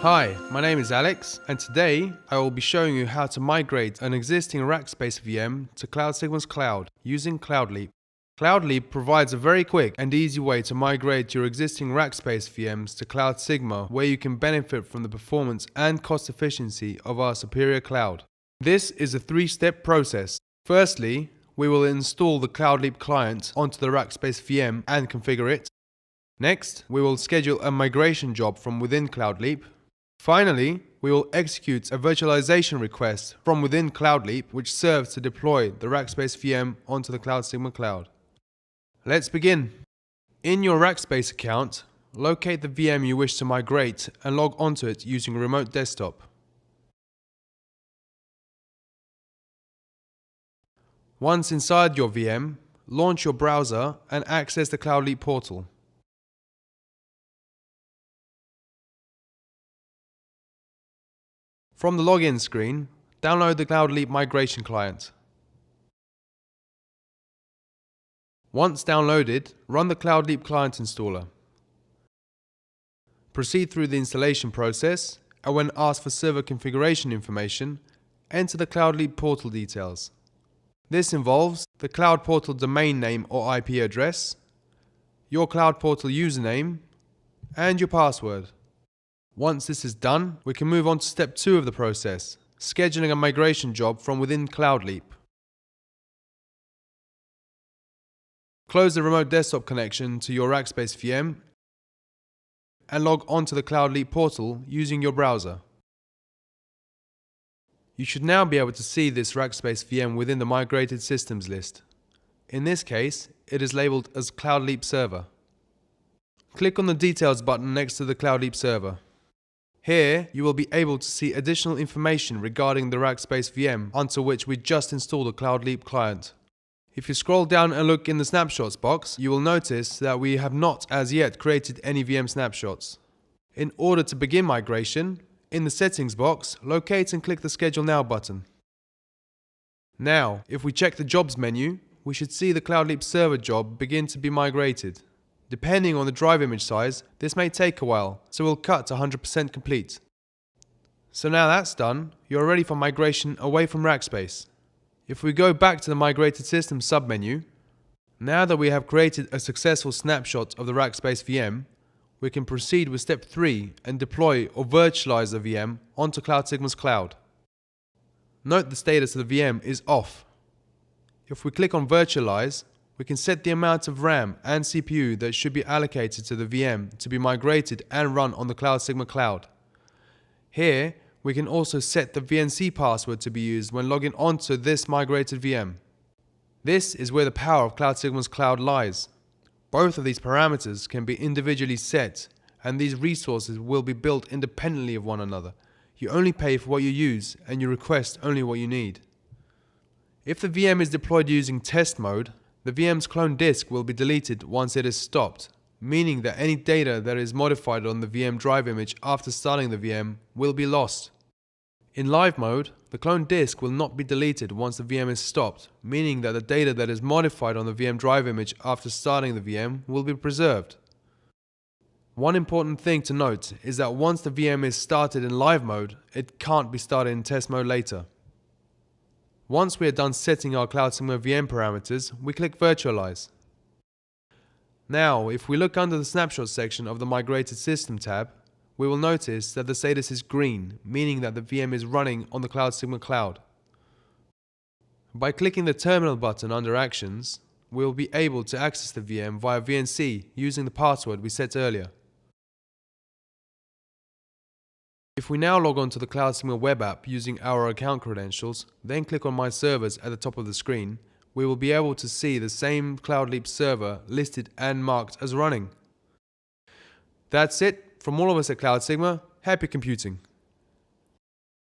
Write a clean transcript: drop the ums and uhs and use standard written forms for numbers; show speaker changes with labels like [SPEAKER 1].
[SPEAKER 1] Hi, my name is Alex, and today I will be showing you how to migrate an existing RackSpace VM to CloudSigma's cloud using CloudLeap. CloudLeap provides a very quick and easy way to migrate your existing RackSpace VMs to CloudSigma, where you can benefit from the performance and cost efficiency of our superior cloud. This is a three-step process. Firstly, we will install the CloudLeap client onto the RackSpace VM and configure it. Next, we will schedule a migration job from within CloudLeap. Finally, we will execute a virtualization request from within CloudLeap, which serves to deploy the RackSpace VM onto the CloudSigma cloud. Let's begin. In your RackSpace account, locate the VM you wish to migrate and log onto it using a remote desktop. Once inside your VM, launch your browser and access the CloudLeap portal. From the login screen, download the CloudLeap migration client. Once downloaded, run the CloudLeap client installer. Proceed through the installation process, and when asked for server configuration information, enter the CloudLeap portal details. This involves the Cloud Portal domain name or IP address, your Cloud Portal username, and your password. Once this is done, we can move on to step 2 of the process, scheduling a migration job from within CloudLeap. Close the remote desktop connection to your RackSpace VM and log onto the CloudLeap portal using your browser. You should now be able to see this RackSpace VM within the migrated systems list. In this case, it is labeled as CloudLeap Server. Click on the Details button next to the CloudLeap Server. Here, you will be able to see additional information regarding the RackSpace VM onto which we just installed a CloudLeap client. If you scroll down and look in the snapshots box, you will notice that we have not as yet created any VM snapshots. In order to begin migration, in the settings box, locate and click the Schedule Now button. Now, if we check the Jobs menu, we should see the CloudLeap server job begin to be migrated. Depending on the drive image size, this may take a while, so we'll cut to 100% complete. So now that's done, you're ready for migration away from RackSpace. If we go back to the Migrated Systems submenu, now that we have created a successful snapshot of the RackSpace VM, we can proceed with step 3 and deploy or virtualize the VM onto CloudSigma's cloud. Note the status of the VM is off. If we click on Virtualize, we can set the amount of RAM and CPU that should be allocated to the VM to be migrated and run on the CloudSigma cloud. Here, we can also set the VNC password to be used when logging onto this migrated VM. This is where the power of CloudSigma's cloud lies. Both of these parameters can be individually set, and these resources will be built independently of one another. You only pay for what you use, and you request only what you need. If the VM is deployed using test mode, the VM's clone disk will be deleted once it is stopped, meaning that any data that is modified on the VM drive image after starting the VM will be lost. In live mode, the clone disk will not be deleted once the VM is stopped, meaning that the data that is modified on the VM drive image after starting the VM will be preserved. One important thing to note is that once the VM is started in live mode, it can't be started in test mode later. Once we are done setting our CloudSigma VM parameters, we click Virtualize. Now, if we look under the Snapshot section of the Migrated System tab, we will notice that the status is green, meaning that the VM is running on the CloudSigma cloud. By clicking the Terminal button under Actions, we will be able to access the VM via VNC using the password we set earlier. If we now log on to the CloudSigma web app using our account credentials, then click on My Servers at the top of the screen, we will be able to see the same CloudLeap server listed and marked as running. That's it from all of us at CloudSigma. Happy computing!